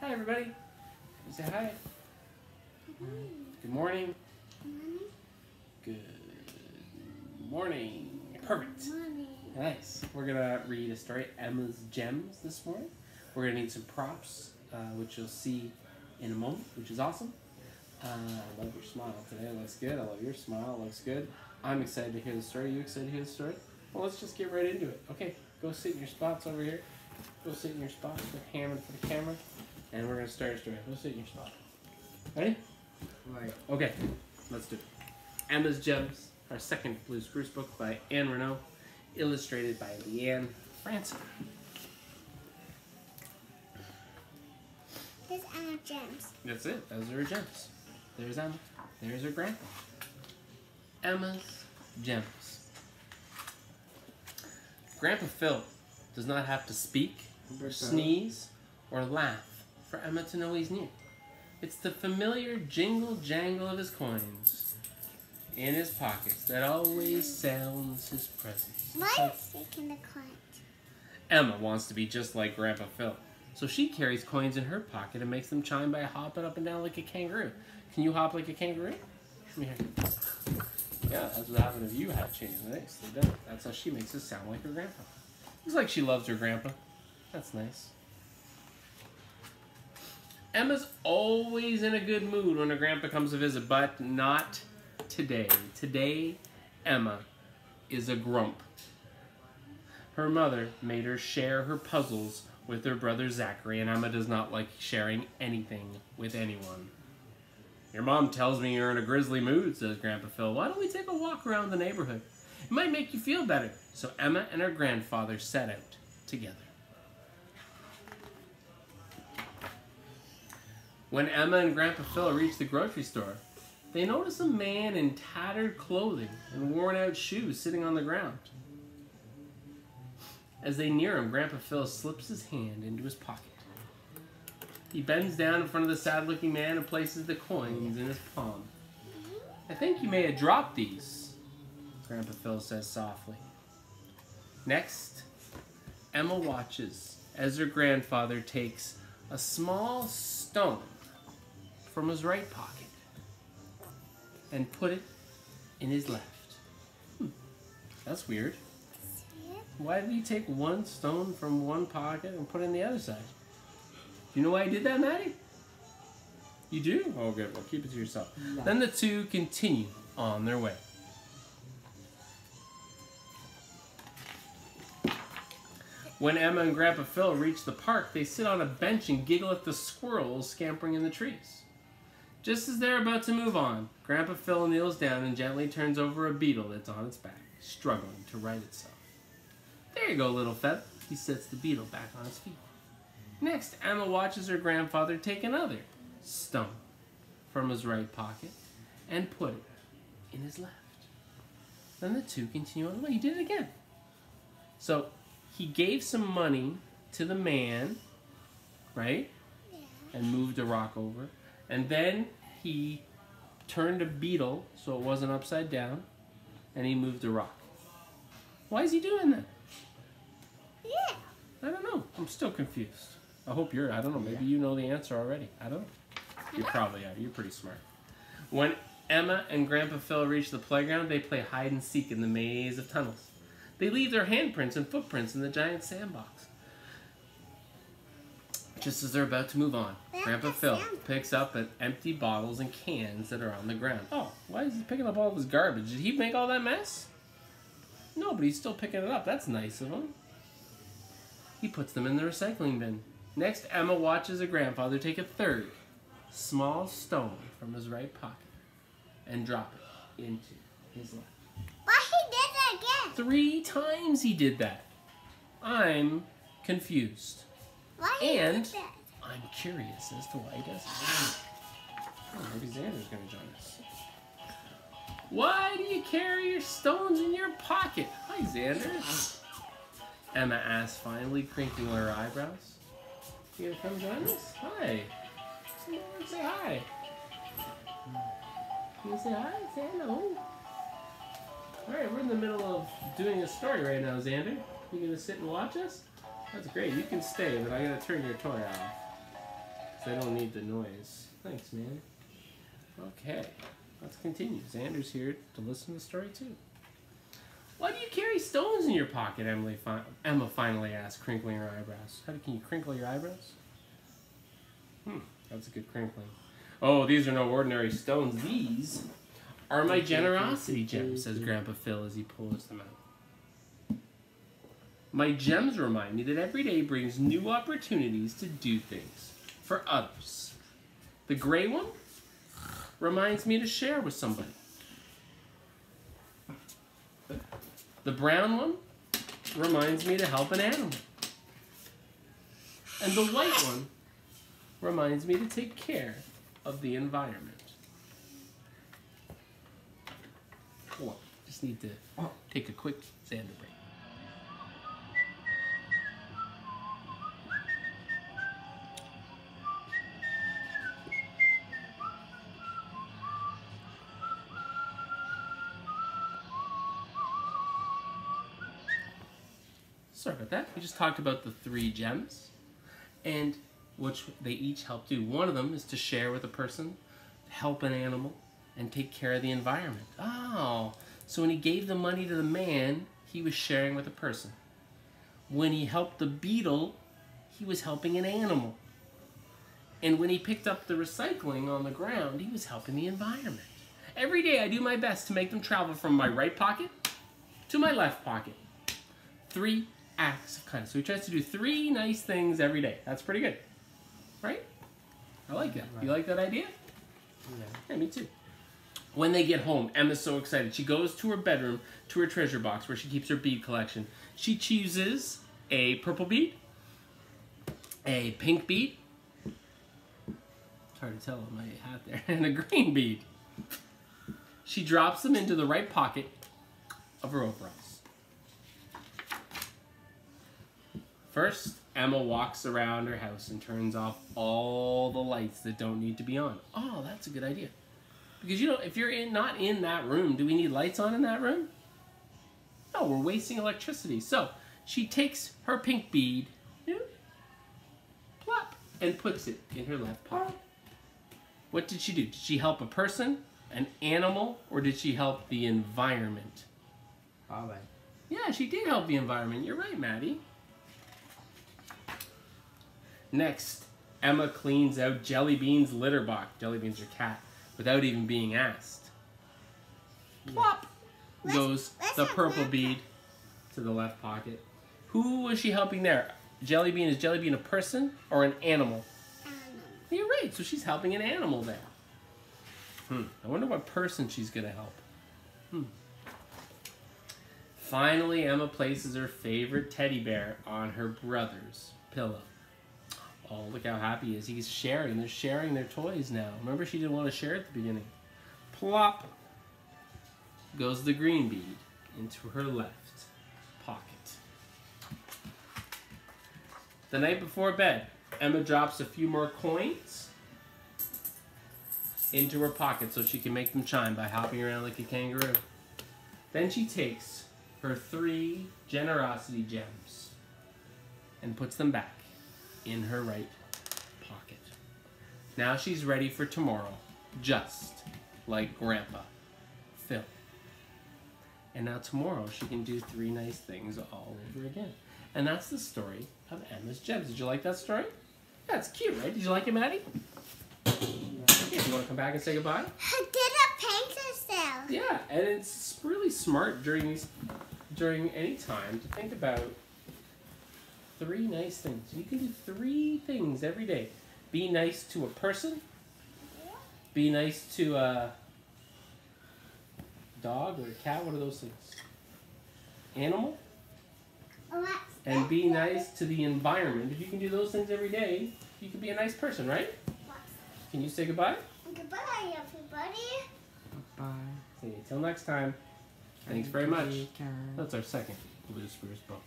Hi, everybody. Say hi. Good morning. Good morning. Perfect. Nice. We're going to read a story, Emma's Gems, this morning. We're going to need some props, which you'll see in a moment, which is awesome. I love your smile today. It looks good. I love your smile. It looks good. I'm excited to hear the story. You excited to hear the story? Well, let's just get right into it. Okay, go sit in your spots over here. Go sit in your spots. We're hammering for the camera. And we're going to start our story. Go sit in your spot. Ready? Right. Okay, let's do it. Emma's Gems, our second Blue Spruce book by Anne Renaud, illustrated by Leanne Franson. There's Emma's Gems. That's it. Those are her gems. There's Emma. There's her grandpa. Emma's Gems. Grandpa Phil does not have to speak, or sneeze, or laugh for Emma to know he's near. It's the familiar jingle-jangle of his coins in his pockets that always sounds his presence. Why is taking the coin? Emma wants to be just like Grandpa Phil, so she carries coins in her pocket and makes them chime by hopping up and down like a kangaroo. Can you hop like a kangaroo? Come here. Yeah, that's what happened if you had change. Nice. That's how she makes it sound like her grandpa. Looks like she loves her grandpa. That's nice. Emma's always in a good mood when her grandpa comes to visit, but not today. Today, Emma is a grump. Her mother made her share her puzzles with her brother Zachary, and Emma does not like sharing anything with anyone. Your mom tells me you're in a grisly mood, says Grandpa Phil. Why don't we take a walk around the neighborhood? It might make you feel better. So Emma and her grandfather set out together. When Emma and Grandpa Phil reach the grocery store, they notice a man in tattered clothing and worn-out shoes sitting on the ground. As they near him, Grandpa Phil slips his hand into his pocket. He bends down in front of the sad-looking man and places the coins in his palm. I think you may have dropped these, Grandpa Phil says softly. Next, Emma watches as her grandfather takes a small stone from his right pocket and put it in his left. That's weird. Why did he take one stone from one pocket and put it in the other side? Do you know why he did that, Maddie? You do? Oh, good. Well, keep it to yourself. No. Then the two continue on their way. When Emma and Grandpa Phil reach the park, they sit on a bench and giggle at the squirrels scampering in the trees. Just as they're about to move on, Grandpa Phil kneels down and gently turns over a beetle that's on its back, struggling to right itself. There you go, little feather. He sets the beetle back on his feet. Next, Emma watches her grandfather take another stone from his right pocket and put it in his left. Then the two continue on the way. He did it again. So he gave some money to the man, right? Yeah. And moved a rock over. And then he turned a beetle so it wasn't upside down, and he moved a rock. Why is he doing that? Yeah. I don't know. I'm still confused. I hope you're, I don't know, maybe you know the answer already. I don't know. You probably are. You're pretty smart. When Emma and Grandpa Phil reach the playground, they play hide and seek in the maze of tunnels. They leave their handprints and footprints in the giant sandbox. Just as they're about to move on, Grandpa Phil picks up empty bottles and cans that are on the ground. Oh, why is he picking up all of his garbage? Did he make all that mess? No, but he's still picking it up. That's nice of him. He puts them in the recycling bin. Next, Emma watches her grandfather take a third small stone from his right pocket and drop it into his left. Why he did that again? 3 times he did that. I'm confused. Why he did that? I'm curious as to why he does it. Oh, maybe Xander's going to join us. Why do you carry your stones in your pocket? Hi, Xander. Emma asks, finally crinkling her eyebrows. You gonna come join us? Hi. Come over and say hi. You say hi? Say hello. Alright, we're in the middle of doing a story right now, Xander. You gonna sit and watch us? That's great. You can stay, but I gotta turn your toy off. Because I don't need the noise. Thanks, man. Okay, let's continue. Xander's here to listen to the story too. Why do you carry stones in your pocket? Emma finally asked, crinkling her eyebrows. Can you crinkle your eyebrows? That's a good crinkling. Oh, these are no ordinary stones. These are my generosity gems, says Grandpa Phil as he pulls them out. My gems remind me that every day brings new opportunities to do things for others. The gray one reminds me to share with somebody. The brown one reminds me to help an animal. And the white one reminds me to take care of the environment. Hold on, just need to take a quick Xander break. Sorry about that. We just talked about the 3 gems, and which they each help do. One of them is to share with a person, help an animal, and take care of the environment. Oh, so when he gave the money to the man, he was sharing with a person. When he helped the beetle, he was helping an animal. And when he picked up the recycling on the ground, he was helping the environment. Every day I do my best to make them travel from my right pocket to my left pocket. 3 acts of kindness. So he tries to do 3 nice things every day. That's pretty good. Right? I like that. You like that idea? Yeah, me too. When they get home, Emma's so excited. She goes to her bedroom, to her treasure box where she keeps her bead collection. She chooses a purple bead, a pink bead, it's hard to tell on my hat there, and a green bead. She drops them into the right pocket of her overalls. First, Emma walks around her house and turns off all the lights that don't need to be on. Oh, that's a good idea. Because, you know, if you're not in that room, do we need lights on in that room? No, we're wasting electricity. So, she takes her pink bead, plop, and puts it in her left pocket. What did she do? Did she help a person, an animal, or did she help the environment? All right. Yeah, she did help the environment. You're right, Maddie. Next, Emma cleans out Jellybean's litter box. Jellybean's her cat, without even being asked. Plop! Goes the purple bead to the left pocket. Who was she helping there? Jellybean, is Jellybean a person or an animal? You're right, so she's helping an animal there. I wonder what person she's going to help. Finally, Emma places her favorite teddy bear on her brother's pillow. Oh, look how happy he is. He's sharing. They're sharing their toys now. Remember, she didn't want to share at the beginning. Plop goes the green bead into her left pocket. The night before bed, Emma drops a few more coins into her pocket so she can make them chime by hopping around like a kangaroo. Then she takes her 3 generosity gems and puts them back in her right pocket. Now she's ready for tomorrow, just like Grandpa Phil. And now tomorrow she can do 3 nice things all over again. And that's the story of Emma's gems. Did you like that story? Yeah, it's cute, right? Did you like it, Maddie? Okay, you want to come back and say goodbye? I did a painter still. Yeah, and it's really smart during any time to think about 3 nice things. You can do 3 things every day. Be nice to a person. Be nice to a dog or a cat. What are those things? Animal. And be nice to the environment. If you can do those things every day, you can be a nice person, right? Can you say goodbye? Goodbye, everybody. Bye. See you till next time. Thanks very much. That's our second Blue Spruce book.